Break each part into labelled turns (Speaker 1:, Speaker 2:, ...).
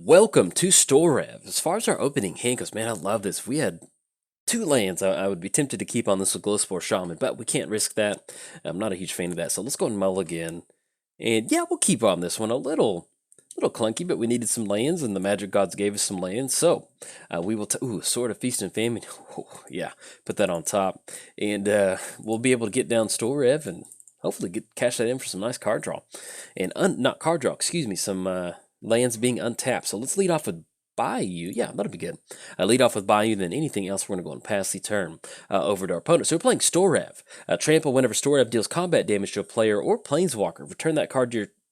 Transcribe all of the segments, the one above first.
Speaker 1: Welcome to Storrev. As far as our opening hand goes, man, I love this. If we had two lands, I would be tempted to keep on this with Glowspore Shaman, but we can't risk that. I'm not a huge fan of that, so let's go and mulligan. And yeah, we'll keep on this one. A little clunky, but we needed some lands, and the Magic Gods gave us some lands, so we will. Sword of Feast and Famine. Yeah, put that on top, and we'll be able to get down Storrev and hopefully cash that in for some nice card draw, and not card draw. Excuse me, some lands being untapped. So let's lead off with Bayou. Yeah, that'll be good. Lead off with Bayou, then anything else, we're going to go and pass the turn over to our opponent. So we're playing Storrev. Trample whenever Storrev deals combat damage to a player or planeswalker.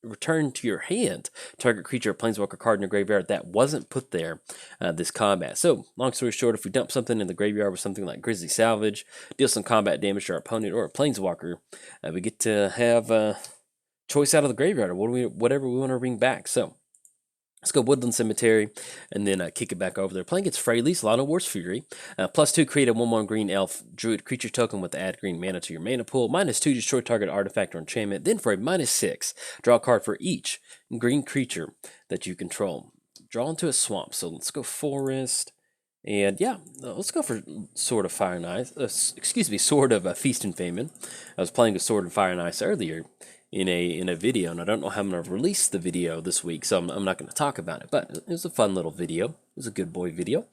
Speaker 1: Return to your hand target creature or planeswalker card in your graveyard that wasn't put there this combat. So, long story short, if we dump something in the graveyard with something like Grizzly Salvage, deal some combat damage to our opponent or a planeswalker, we get to have choice out of the graveyard or whatever we want to bring back. So, let's go Woodland Cemetery, and then kick it back over there. Playing against Freyalise, Llanowar Fury. +2, create a 1/1 green elf druid creature token with add green mana to your mana pool. -2, destroy target artifact or enchantment. Then for a -6, draw a card for each green creature that you control. Draw into a swamp. So let's go Forest. And yeah, let's go for Sword of Fire and Ice. Sword of Feast and Famine. I was playing with Sword of Fire and Ice earlier in a video, and I don't know how I'm going to release the video this week, so I'm not going to talk about it, but it was a fun little video. It was a good boy video,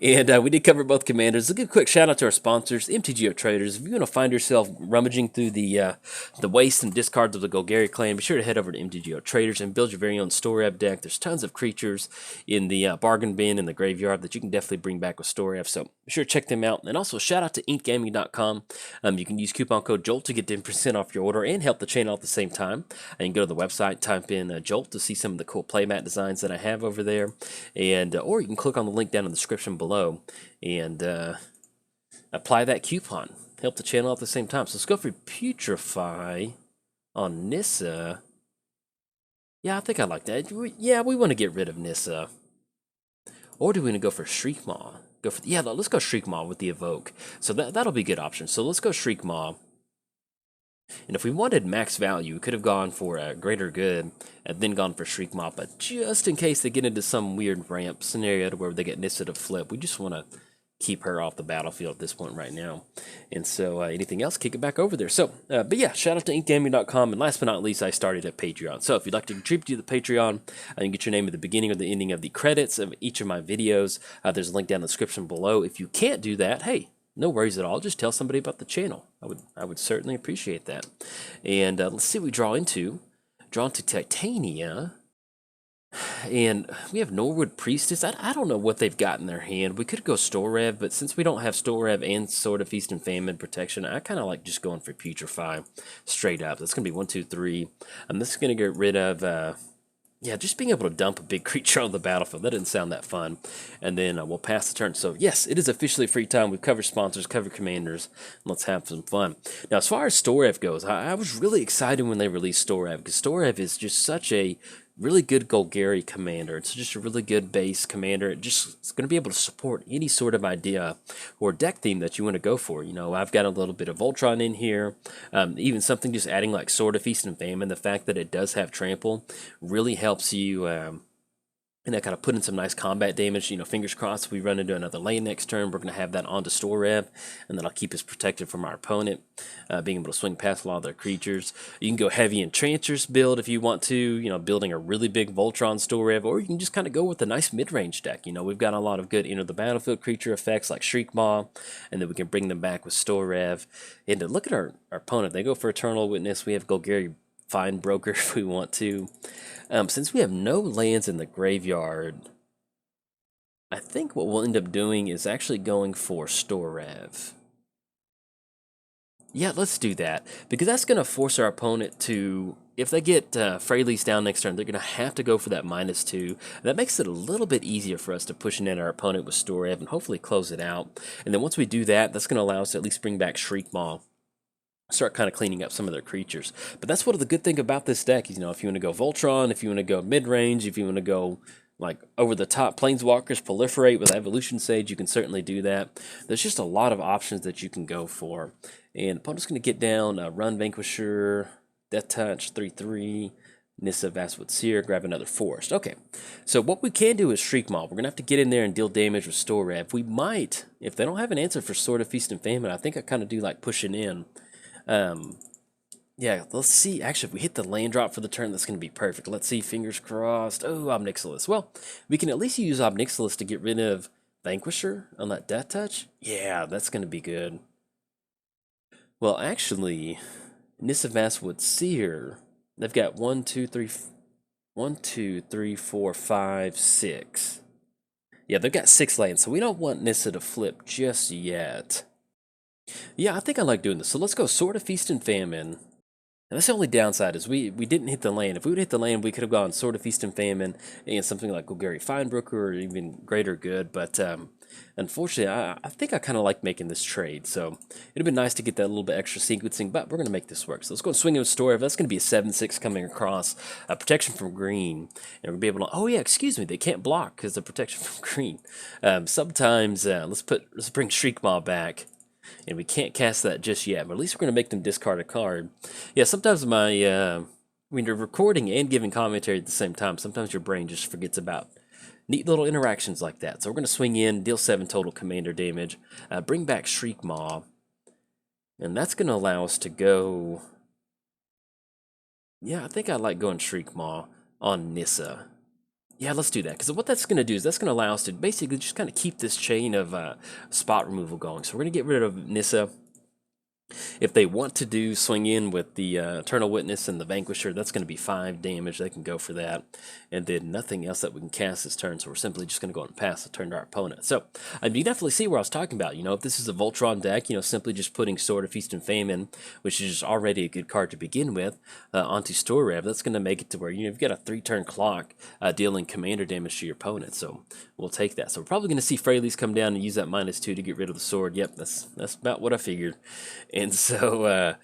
Speaker 1: and we did cover both commanders. A good quick shout out to our sponsors, MTGOTraders. If you want to find yourself rummaging through the waste and discards of the Golgari clan, be sure to head over to MTGOTraders and build your very own Storrev deck. There's tons of creatures in the bargain bin in the graveyard that you can definitely bring back with Storrev, so be sure to check them out. And also shout out to inkgaming.com. You can use coupon code JOLT to get 10% off your order and help the channel at the same time. And you can go to the website, type in JOLT to see some of the cool playmat designs that I have over there, and or you can click on the link down in the description below and apply that coupon. Help the channel at the same time. So let's go for Putrefy on Nissa. Yeah, I think I like that. We want to get rid of Nissa. Or do we want to go for Shriekmaw? Let's go Shriekmaw with the Evoke. So that'll be a good option. So let's go Shriekmaw. And if we wanted max value, we could have gone for a Greater Good and then gone for Shriekmaw. But just in case they get into some weird ramp scenario to where they get Nissa to flip, we just want to keep her off the battlefield at this point right now. And so anything else, kick it back over there. So, but yeah, shout out to inkgaming.com. And last but not least, I started a Patreon. So if you'd like to contribute to the Patreon, you can get your name at the beginning or the ending of the credits of each of my videos. There's a link down in the description below. If you can't do that, hey, no worries at all. Just tell somebody about the channel. I would certainly appreciate that. And let's see what we draw into. Draw into Titania. And we have Norwood Priestess. I don't know what they've got in their hand. We could go Storrev, but since we don't have Storrev and Sword of Feast and Famine protection, I kind of like just going for Putrefy straight up. That's going to be 1, 2, 3. This is going to get rid of... just being able to dump a big creature on the battlefield, that didn't sound that fun. And then we'll pass the turn. So yes, it is officially free time. We've covered sponsors, covered commanders. Let's have some fun. Now, as far as Storrev goes, I was really excited when they released Storrev, because Storrev is just such a really good Golgari commander. It's just a really good base commander. It's going to be able to support any sort of idea or deck theme that you want to go for. You know, I've got a little bit of Voltron in here. Even something just adding like Sword of Feast and Famine. The fact that it does have trample really helps you and that kind of put in some nice combat damage. You know, fingers crossed, if we run into another lane next turn, we're going to have that onto Storrev, and that'll keep us protected from our opponent, being able to swing past a lot of their creatures. You can go heavy Enchanters build if you want to, you know, building a really big Voltron Storrev, or you can just kind of go with a nice mid-range deck. You know, we've got a lot of good enter the battlefield creature effects like Shriekmaw, and then we can bring them back with Storrev. And to look at our opponent, they go for Eternal Witness. We have Golgari Fine Broker if we want to. Since we have no lands in the graveyard, I think what we'll end up doing is actually going for Storrev. Yeah, let's do that, because that's going to force our opponent to, if they get Freyalise down next turn, they're going to have to go for that -2. That makes it a little bit easier for us to push in our opponent with Storrev and hopefully close it out. And then once we do that, that's going to allow us to at least bring back Shriekmaw, start kind of cleaning up some of their creatures. But that's what the good thing about this deck is, you know, if you want to go Voltron, if you want to go mid-range, if you want to go like over the top Planeswalkers, proliferate with Evolution Sage, you can certainly do that. There's just a lot of options that you can go for. And opponent's going to get down Run Vanquisher, Death Touch, 3/3, Nissa, Vastwood Seer, grab another Forest. Okay, so what we can do is Shriek Maw. We're going to have to get in there and deal damage with Storrev. We might, if they don't have an answer for Sword of Feast and Famine, I think I kind of do like pushing in. Yeah, let's see. Actually, if we hit the land drop for the turn, that's going to be perfect. Let's see, fingers crossed. Oh, Obnixilis. Well, we can at least use Obnixilis to get rid of Vanquisher on that Death Touch. Yeah, that's going to be good. Well, actually, Nissa, Vastwood Seer, they've got 4, 5, 6. Yeah, they've got 6 lands, so we don't want Nissa to flip just yet. Yeah, I think I like doing this. So let's go Sword of Feast and Famine. And that's the only downside is we didn't hit the lane. If we would hit the lane, we could have gone Sword of Feast and Famine and something like Golgari Finebroker or even Greater Good. But unfortunately, I think I kind of like making this trade. So it'd have been nice to get that little bit extra sequencing, but we're going to make this work. So let's go and swing in with Storrev. That's going to be a 7/6 coming across. Protection from green. And we'll be able to... Oh, yeah, excuse me. They can't block because of protection from green. Sometimes, let's bring Shriekmaw back. And we can't cast that just yet, but at least we're going to make them discard a card. Yeah, sometimes when you're recording and giving commentary at the same time, sometimes your brain just forgets about neat little interactions like that. So we're going to swing in, deal 7 total commander damage, bring back Shriekmaw, and that's going to allow us to go... Yeah, I think I like going Shriekmaw on Nissa. Yeah, let's do that, because what that's going to do is that's going to allow us to basically just kind of keep this chain of spot removal going. So we're going to get rid of Nissa. If they want to do swing in with the Eternal Witness and the Vanquisher, that's going to be 5 damage. They can go for that. And then nothing else that we can cast this turn, so we're simply just going to go and pass the turn to our opponent. So you definitely see where I was talking about. If this is a Voltron deck, simply just putting Sword of Feast and Famine, which is already a good card to begin with, onto Storrev, that's going to make it to where you've got a 3-turn clock dealing commander damage to your opponent. So we'll take that. So we're probably going to see Freyalise come down and use that -2 to get rid of the sword. Yep, that's about what I figured. And so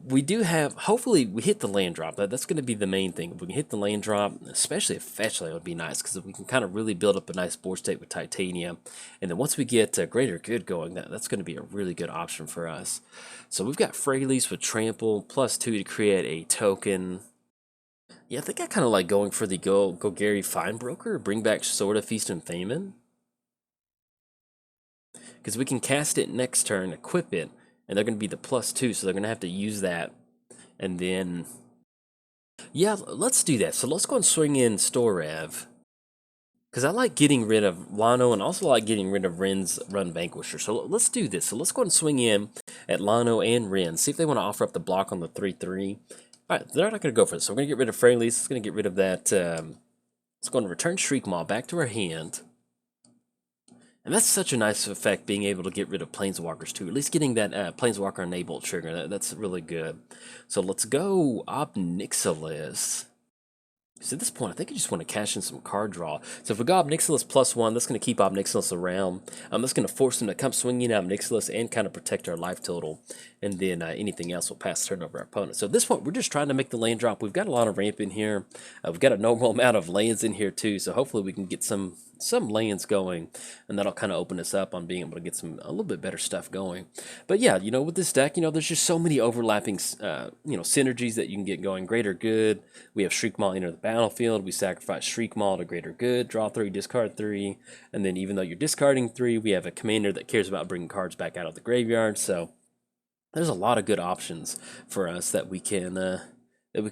Speaker 1: we do have, hopefully we hit the land drop. That's going to be the main thing. If we can hit the land drop, especially if fetch land would be nice, because we can kind of really build up a nice board state with Titania. And then once we get Greater Good going, that's going to be a really good option for us. So we've got Freyalise with Trample, +2 to create a token. Yeah, I think I kind of like going for the Golgari Finebroker, bring back Sword of Feast and Famine. Because we can cast it next turn, equip it, and they're going to be the +2, so they're going to have to use that. And then, yeah, let's do that. So let's go and swing in Storrev. Because I like getting rid of Llano and also like getting rid of Ren's Run Vanquisher. So let's do this. So let's go and swing in at Llano and Ren. See if they want to offer up the block on the 3/3. All right, they're not going to go for this. So we're going to get rid of Freyalise. It's going to get rid of that. Let's go and return Shriekmaw back to our hand. And that's such a nice effect, being able to get rid of Planeswalkers too. At least getting that Planeswalker Enable trigger. That's really good. So let's go Obnixilis. So at this point, I think I just want to cash in some card draw. So if we go Obnixilis +1, that's going to keep Obnixilis around. That's going to force them to come swinging Obnixilis and kind of protect our life total. And then anything else will pass turn over our opponent. So at this point, we're just trying to make the land drop. We've got a lot of ramp in here. We've got a normal amount of lands in here too. So hopefully we can get some lands going, and that'll kind of open us up on being able to get a little bit better stuff going. But yeah, with this deck, there's just so many overlapping, synergies that you can get going. Greater Good. We have Shriekmaw enter the battlefield. We sacrifice Shriekmaw to Greater Good. Draw 3, discard 3, and then even though you're discarding 3, we have a commander that cares about bringing cards back out of the graveyard. So there's a lot of good options for us that we can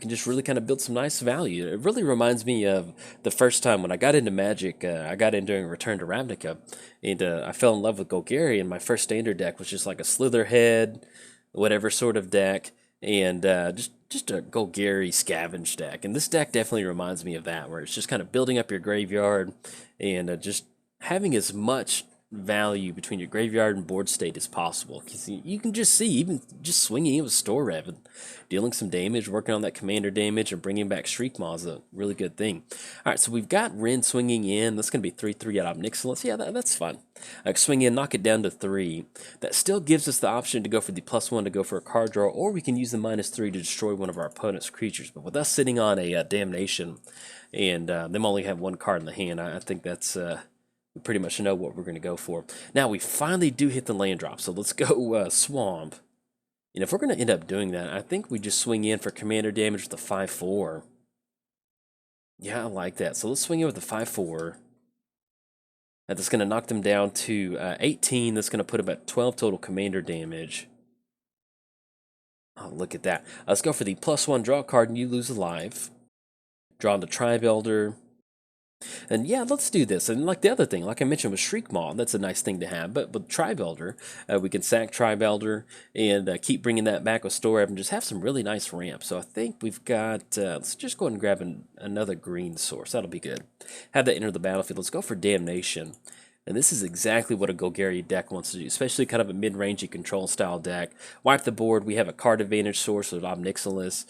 Speaker 1: just really kind of build some nice value. It really reminds me of the first time when I got into Magic. I got in during Return to Ravnica, and I fell in love with Golgari, and my first standard deck was just like a Slitherhead, whatever sort of deck, and just a Golgari scavenge deck. And this deck definitely reminds me of that, where it's just kind of building up your graveyard and just having as much value between your graveyard and board state as possible, because you can just see, even just swinging in with Storrev and dealing some damage, working on that commander damage, and bringing back Shriekmaw is a really good thing. All right, so we've got Ren swinging in. That's going to be 3/3 out of Obnixilis. Yeah, that's fun. Swing in, knock it down to 3. That still gives us the option to go for the +1 to go for a card draw, or we can use the -3 to destroy one of our opponent's creatures. But with us sitting on a Damnation and them only have 1 card in the hand, I think that's... we pretty much know what we're going to go for. Now, we finally do hit the land drop, so let's go Swamp. And if we're going to end up doing that, I think we just swing in for commander damage with the 5/4. Yeah, I like that. So let's swing in with the 5/4. That's going to knock them down to 18. That's going to put them at 12 total commander damage. Oh, look at that. Let's go for the +1 draw card and you lose a life. Draw into Tribe Elder. And yeah, let's do this. And like the other thing, like I mentioned with Shriek Maw, that's a nice thing to have. But with Tribe Elder, we can sack Tribe Elder and keep bringing that back with Storrev and just have some really nice ramps. So I think we've got, let's just go ahead and grab another green source. That'll be good. Have that enter the battlefield. Let's go for Damnation. And this is exactly what a Golgari deck wants to do, especially kind of a mid-rangey control style deck. Wipe the board. We have a card advantage source with Omnixilis.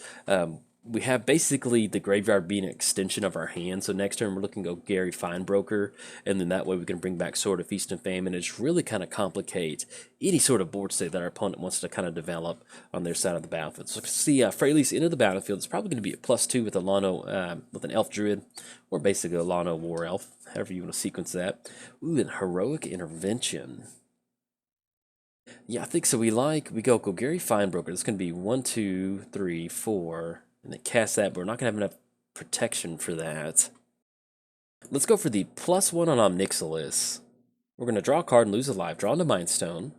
Speaker 1: We have basically the graveyard being an extension of our hand. So next turn we're looking to go Gary Finebroker, and then that way we can bring back Sword of Feast and Famine. It's really kind of complicate any sort of board state that our opponent wants to kind of develop on their side of the battlefield. So see Freyalise into the battlefield. It's probably going to be a +2 with a Llano, with an Elf Druid, or basically a Llanowar Elf, however you want to sequence that. Ooh, and Heroic Intervention. Yeah, I think so. We go Golgari Finebroker. It's going to be 1, 2, 3, 4. And then cast that, but we're not going to have enough protection for that. Let's go for the +1 on Omnixilis. We're going to draw a card and lose a life. Draw into Mindstone.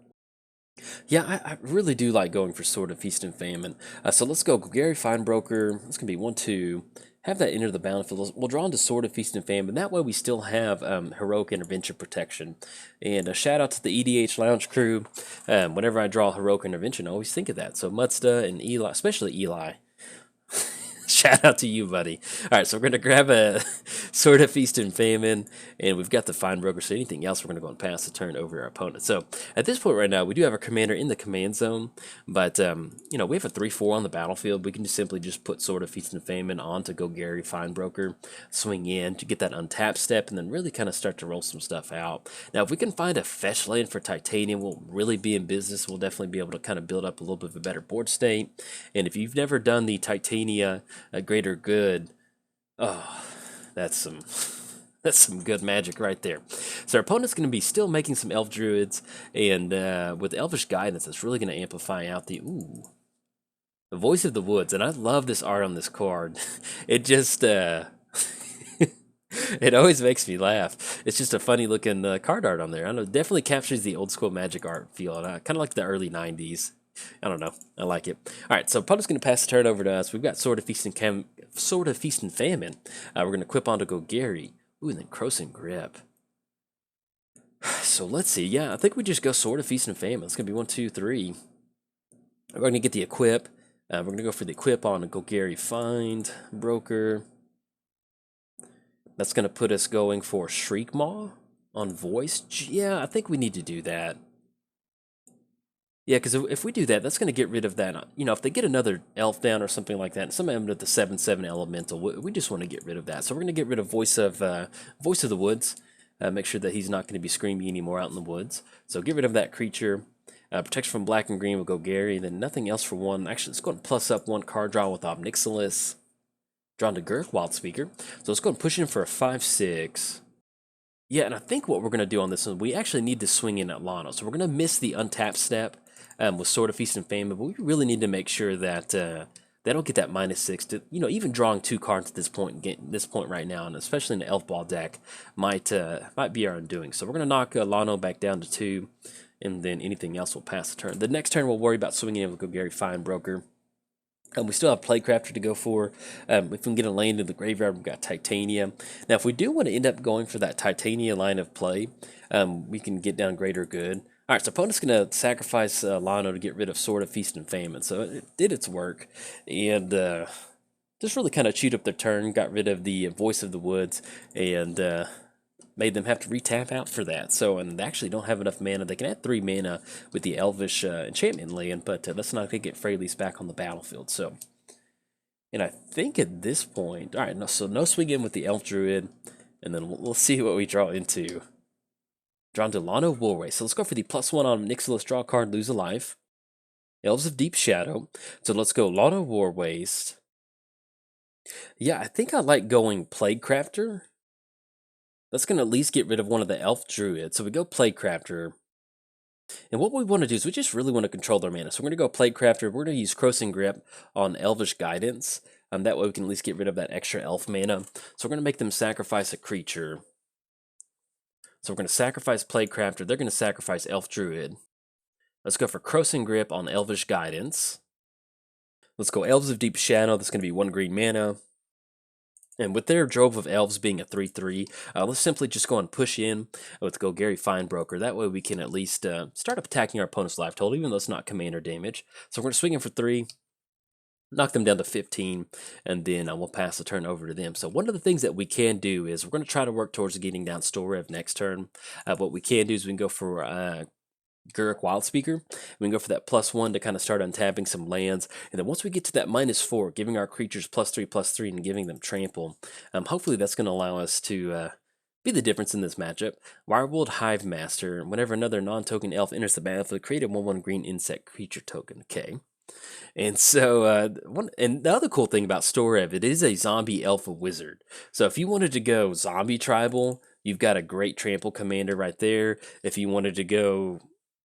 Speaker 1: Yeah, I really do like going for Sword of Feast and Famine. So let's go Golgari Finebroker. It's going to be 1, 2. Have that enter the battlefield. We'll draw into Sword of Feast and Famine. That way we still have Heroic Intervention protection. And a shout out to the EDH Lounge crew. Whenever I draw Heroic Intervention, I always think of that. So Mudsta and Eli, especially Eli. Shout out to you, buddy. All right, so we're going to grab a Sword of Feast and Famine, and we've got the Finebroker, so anything else we're going to go and pass the turn over our opponent. So at this point right now, we do have our commander in the command zone, but, you know, we have a 3/4 on the battlefield. We can just simply just put Sword of Feast and Famine on to go Gary Finebroker, swing in to get that untapped step, and then really kind of start to roll some stuff out. Now, if we can find a fetch land for Titanium, we'll really be in business. We'll definitely be able to kind of build up a little bit of a better board state. And if you've never done the Titania a greater good, oh, that's some good magic right there. So our opponent's going to be still making some Elf Druids, and with Elvish Guidance, that's really going to amplify out the the Voice of the Woods. And I love this art on this card. It just it always makes me laugh. It's just a funny looking card art on there. I don't know, it definitely captures the old school Magic art feel, and I kind of like the early '90s. I don't know. I like it. All right, so opponent's going to pass the turn over to us. We've got Sword of Feast and Famine. We're going to equip onto Golgari. Ooh, and then Croson Grip. So let's see. Yeah, I think we just go Sword of Feast and Famine. It's going to be 1, 2, 3. We're going to get the equip. We're going to go for the equip on a Golgari Finebroker. That's going to put us going for Shriek Maw on Voice. Yeah, I think we need to do that. Yeah, because if we do that, that's going to get rid of that. You know, if they get another elf down or something like that, and some element of the 7/7 elemental, we just want to get rid of that. So we're going to get rid of Voice of the Woods. Make sure that he's not going to be screaming anymore out in the woods. So get rid of that creature. Protection from black and green will go Gary, and then nothing else for 1. Actually, let's go and plus up 1 card draw with Omnixilis. Drawn to Girk, Wild Speaker. So let's go and push in for a 5/6. Yeah, and I think what we're going to do on this one, we actually need to swing in at Llano. So we're going to miss the untapped step with Sword of Feast and Famine, but we really need to make sure that they don't get that -6 to, you know, even drawing 2 cards at this point, right now, and especially in the Elf Ball deck, might be our undoing. So we're going to knock Llano back down to 2, and then anything else will pass the turn. The next turn we'll worry about swinging in with Golgari Finebroker. We still have Playcrafter to go for. If we can get a land in the graveyard, we've got Titania. Now, if we do want to end up going for that Titania line of play, we can get down Greater Good. All right, so opponent's going to sacrifice Llano to get rid of Sword of Feast and Famine. So it did its work, and just really kind of chewed up their turn, got rid of the Voice of the Woods, and made them have to retap out for that. So, and they actually don't have enough mana. They can add 3 mana with the Elvish enchantment land, but that's not going to get Freyalise back on the battlefield. So, and I think at this point, all right, so no swing in with the Elf Druid, and then we'll see what we draw into. Drawn to Llano Warway. So let's go for the +1 on Nixilis, draw a card, lose a life. Elves of Deep Shadow. So let's go Llano Warwaste. Yeah, I think I like going Plaguecrafter. That's going to at least get rid of one of the Elf Druids. So we go Plaguecrafter. And what we want to do is we just really want to control their mana. So we're going to go Plaguecrafter. We're going to use Croson Grip on Elvish Guidance. That way we can at least get rid of that extra elf mana. So we're going to make them sacrifice a creature. So we're going to sacrifice Plaguecrafter. They're going to sacrifice Elf Druid. Let's go for Crossing Grip on Elvish Guidance. Let's go Elves of Deep Shadow. That's going to be 1 green mana. And with their Drove of Elves being a 3/3, let's simply just go and push in with Golgari Finebroker. That way we can at least start attacking our opponent's life total, even though it's not commander damage. So we're going to swing in for 3. Knock them down to 15, and then we'll pass the turn over to them. So one of the things that we can do is we're going to try to work towards getting down Storrev next turn. What we can do is we can go for Guruk Wildspeaker. We can go for that +1 to kind of start untapping some lands. And then once we get to that -4, giving our creatures +3/+3 and giving them trample, hopefully that's going to allow us to be the difference in this matchup. Wirewold Hive Master. Whenever another non-token elf enters the battlefield, create a 1/1 green insect creature token. Okay. And so, and the other cool thing about Storrev, it is a zombie elf wizard. So if you wanted to go zombie tribal, you've got a great trample commander right there. If you wanted to go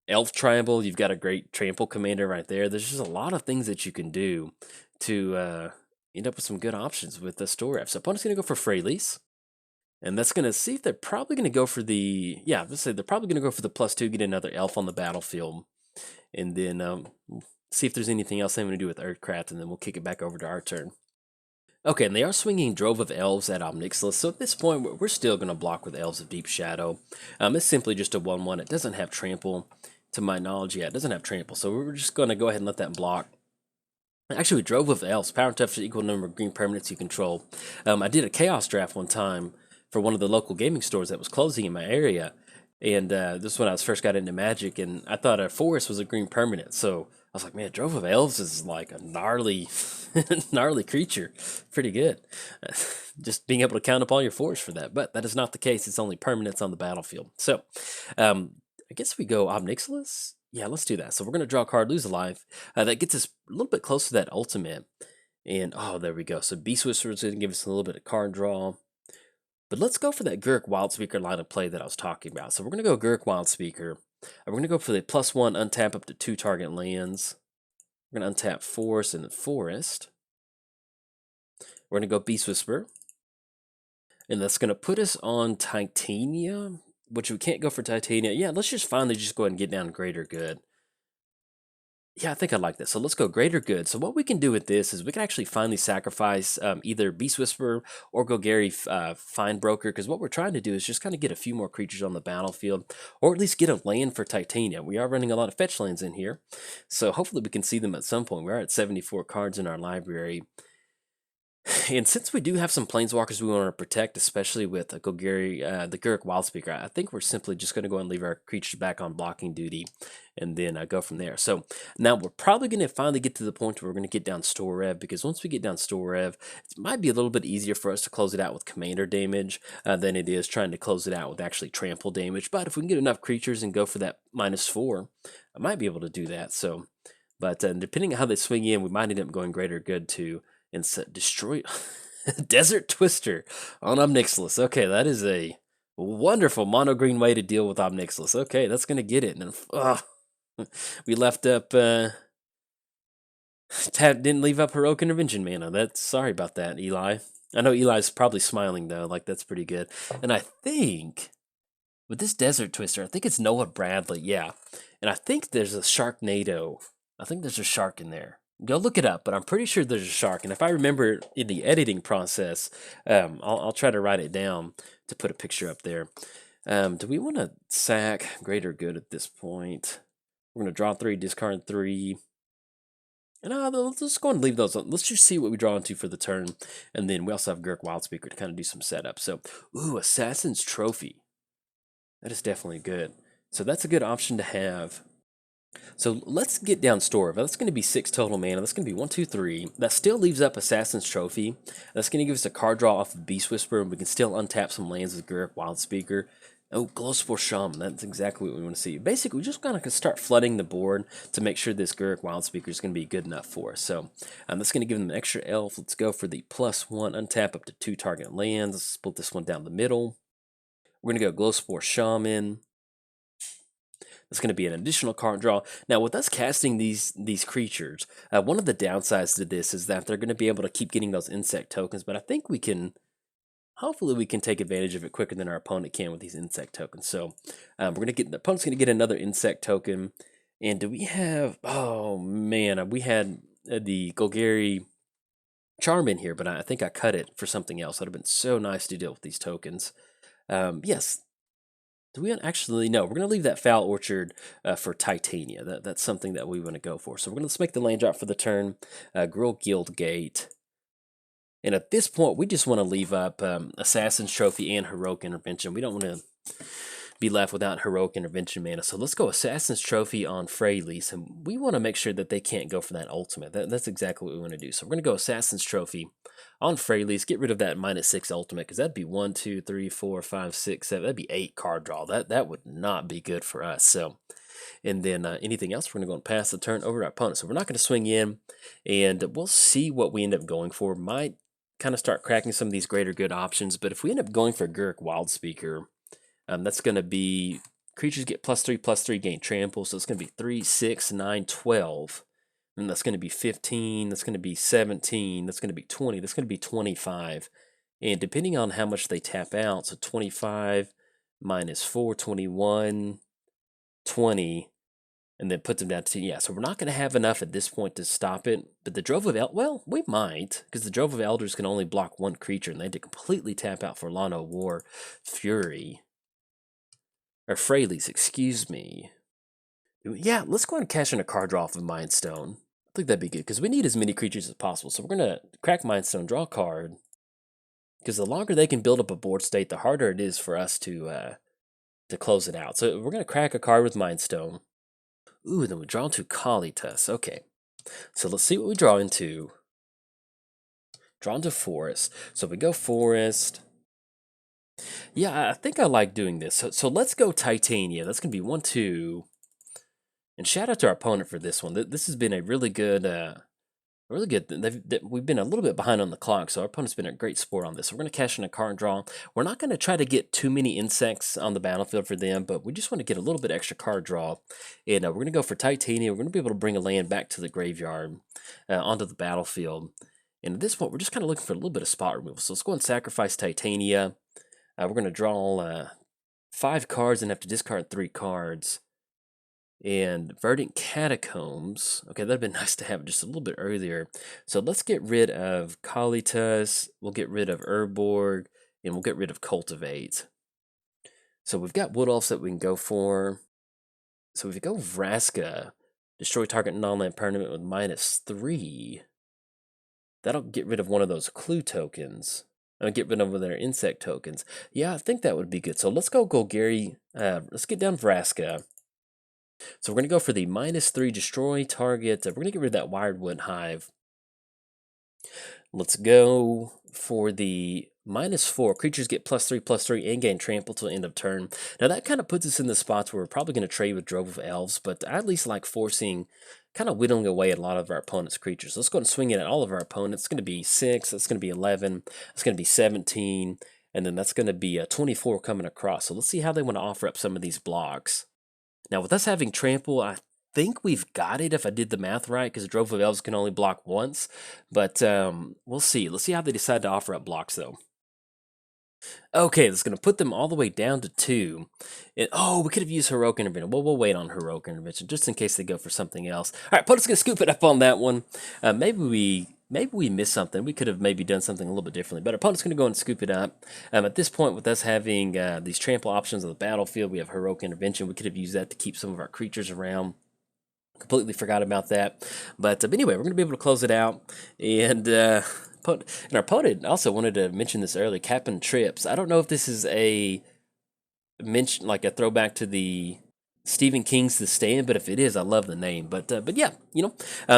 Speaker 1: elf tribal, you've got a great trample commander right there. There's just a lot of things that you can do to end up with some good options with the Storrev. So opponent's going to go for Freyalise. And that's going to see if they're probably going to go for the, yeah, let's say they're probably going to go for the +2, get another elf on the battlefield. And then see if there's anything else they want to do with Earthcraft, and then we'll kick it back over to our turn. Okay, and they are swinging Drove of Elves at Omnixilus, so at this point, we're still going to block with Elves of Deep Shadow. It's simply just a 1/1. It doesn't have trample, to my knowledge. Yeah, it doesn't have trample, so we're just going to go ahead and let that block. Actually, with Drove of Elves, power and toughness to equal number of green permanents you control. I did a Chaos draft one time for one of the local gaming stores that was closing in my area, and this is when I first got into Magic, and I thought a forest was a green permanent, so I was like, man, Drove of Elves is like a gnarly, gnarly creature. Pretty good. Just being able to count up all your forests for that. But that is not the case. It's only permanents on the battlefield. So, I guess we go Omnixilus. Yeah, let's do that. So we're going to draw a card, lose a life. That gets us a little bit close to that ultimate. And, oh, there we go. So Beast Whisperer is going to give us a little bit of card draw. But let's go for that Guruk Wildspeaker line of play that I was talking about. So we're going to go Guruk Wildspeaker. We're going to go for the +1 untap up to 2 target lands. We're going to untap Forest and the Forest. We're going to go Beast Whisper. And that's going to put us on Titania, which we can't go for Titania. Yeah, let's just finally just go ahead and get down Greater Good. Yeah, I think I like that. So let's go Greater Good. So what we can do with this is we can actually finally sacrifice either Beast Whisperer or Golgari Finebroker, because what we're trying to do is just kind of get a few more creatures on the battlefield, or at least get a land for Titania. We are running a lot of fetch lands in here, so hopefully we can see them at some point. We're at 74 cards in our library. And since we do have some planeswalkers we want to protect, especially with Golgari, the Guruk Wildspeaker, I think we're simply just going to go and leave our creatures back on blocking duty and then go from there. So now we're probably going to finally get to the point where we're going to get down Storrev, because once we get down Storrev, it might be a little bit easier for us to close it out with commander damage than it is trying to close it out with actually trample damage. But if we can get enough creatures and go for that -4, I might be able to do that. So, but depending on how they swing in, we might end up going Greater Good too. And destroy Desert Twister on Omnixilus. Okay, that is a wonderful mono green way to deal with Omnixilus. Okay, that's gonna get it. And we left up didn't leave up Heroic Intervention mana. That's sorry about that, Eli. I know Eli's probably smiling though, like that's pretty good. And I think with this Desert Twister, I think it's Noah Bradley, yeah. And I think there's a Sharknado. I think there's a shark in there. Go look it up, but I'm pretty sure there's a shark. And if I remember in the editing process, I'll try to write it down to put a picture up there. Do we want to sack Greater Good at this point? We're going to draw 3, discard 3. And let's just go and leave those on. Let's just see what we draw into for the turn. And then we also have Guruk Wildspeaker to kind of do some setup. So, ooh, Assassin's Trophy. That is definitely good. So that's a good option to have. So let's get down Storrev. That's going to be 6 total mana. That's going to be 1, 2, 3. That still leaves up Assassin's Trophy. That's going to give us a card draw off of Beast Whisperer, and we can still untap some lands with Guruk Wildspeaker. Oh, Glowspore Shaman. That's exactly what we want to see. Basically, we just kind of start flooding the board to make sure this Guruk Wildspeaker is going to be good enough for us. So that's going to give them an extra elf. Let's go for the +1 untap up to 2 target lands. Let's split this one down the middle. We're going to go Glowspore Shaman. That's going to be an additional card draw. Now, with us casting these creatures, one of the downsides to this is that they're going to be able to keep getting those insect tokens, but I think we can, hopefully we can take advantage of it quicker than our opponent can with these insect tokens. So we're going to get, the opponent's going to get another insect token. And do we have, oh man, we had the Golgari Charm in here, but I think I cut it for something else. That would have been so nice to deal with these tokens. Yes. Do we actually, no, we're going to leave that Foul Orchard for Titania. That's something that we want to go for. So we're going to let's make the land drop for the turn, Grill Guild Gate. And at this point, we just want to leave up Assassin's Trophy and Heroic Intervention. We don't want to be left without Heroic Intervention mana. So let's go Assassin's Trophy on Freyalise, and we want to make sure that they can't go for that ultimate. That's exactly what we want to do. So we're going to go Assassin's Trophy on Freyalise, get rid of that -6 ultimate, because that'd be 1, 2, 3, 4, 5, 6, 7. That'd be 8 card draw. That would not be good for us. So, and then anything else, we're going to go and pass the turn over to our opponent. So we're not going to swing in, and we'll see what we end up going for. Might kind of start cracking some of these greater good options, but if we end up going for Gurk Wildspeaker, that's going to be creatures get +3/+3, gain trample. So it's going to be 3, 6, 9, 12. And that's going to be 15. That's going to be 17. That's going to be 20. That's going to be 25. And depending on how much they tap out, so 25 -4, 21, 20, and then put them down to, yeah. So we're not going to have enough at this point to stop it. But the Drove of well, we might, because the Drove of Elders can only block one creature, and they had to completely tap out for Llanowar Fury. Or Freyalise, excuse me. Yeah, let's go ahead and cash in a card draw off of Mind Stone. I think that'd be good, because we need as many creatures as possible. So we're going to crack Mind Stone, draw a card. Because the longer they can build up a board state, the harder it is for us to close it out. So we're going to crack a card with Mind Stone. Ooh, then we draw into Kalitas. Okay. So let's see what we draw into. Draw into Forest. So we go Forest. Yeah, I think I like doing this. So let's go Titania. That's going to be 1, 2. And shout out to our opponent for this one. This has been a really good, we've been a little bit behind on the clock, so our opponent's been a great sport on this. So we're going to cash in a card draw. We're not going to try to get too many insects on the battlefield for them, but we just want to get a little bit extra card draw. And we're going to go for Titania. We're going to be able to bring a land back to the graveyard, onto the battlefield. And at this point, we're just kind of looking for a little bit of spot removal. So let's go and sacrifice Titania. We're going to draw 5 cards and have to discard 3 cards. And Verdant Catacombs. Okay, that'd been nice to have just a little bit earlier. So let's get rid of Kalitas. We'll get rid of Urborg. And we'll get rid of Cultivate. So we've got Wood Elves that we can go for. So if we go Vraska, destroy target non-land permanent with -3. That'll get rid of one of those clue tokens. And get rid of their insect tokens. Yeah, I think that would be good. So let's go Golgari. Let's get down Vraska. So we're going to go for the -3 destroy target. We're going to get rid of that Wiredwood Hive. Let's go for the -4. Creatures get +3/+3 and gain trample till end of turn. Now that kind of puts us in the spots where we're probably going to trade with Drove of Elves, but I at least like forcing, kind of whittling away at a lot of our opponent's creatures. Let's go and swing it at all of our opponents. It's going to be 6. That's going to be 11. It's going to be 17. And then that's going to be 24 coming across. So let's see how they want to offer up some of these blocks. Now, with us having trample, I think we've got it if I did the math right, because Drove of Elves can only block once. But we'll see. Let's see how they decide to offer up blocks, though. Okay, that's going to put them all the way down to 2. Oh, we could have used Heroic Intervention. Well, we'll wait on Heroic Intervention, just in case they go for something else. All right, opponent's going to scoop it up on that one. Maybe we missed something. We could have maybe done something a little bit differently. But our opponent's going to go and scoop it up. At this point, with us having these trample options on the battlefield, we have Heroic Intervention. We could have used that to keep some of our creatures around. Completely forgot about that. But anyway, we're going to be able to close it out. And our opponent also wanted to mention this earlier, Captain Trips. I don't know if this is a mention, like a throwback to the Stephen King's The Stand, but if it is, I love the name. But yeah,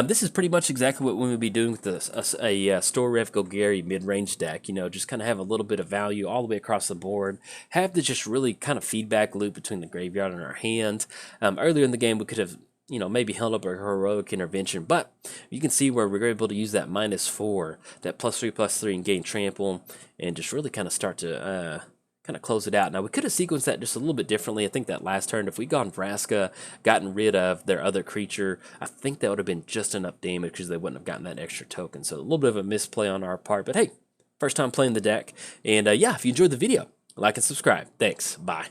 Speaker 1: this is pretty much exactly what we would be doing with a Storrev Golgari mid-range deck. Just kind of have a little bit of value all the way across the board. Have the just really kind of feedback loop between the graveyard and our hand. Earlier in the game, we could have maybe held up a Heroic Intervention, but you can see where we're able to use that -4, that +3/+3 and gain trample, and just really kind of start to kind of close it out. Now, we could have sequenced that just a little bit differently. I think that last turn, if we'd gone Vraska, gotten rid of their other creature, I think that would have been just enough damage because they wouldn't have gotten that extra token. So a little bit of a misplay on our part. But hey, first time playing the deck. And yeah, if you enjoyed the video, like and subscribe. Thanks. Bye.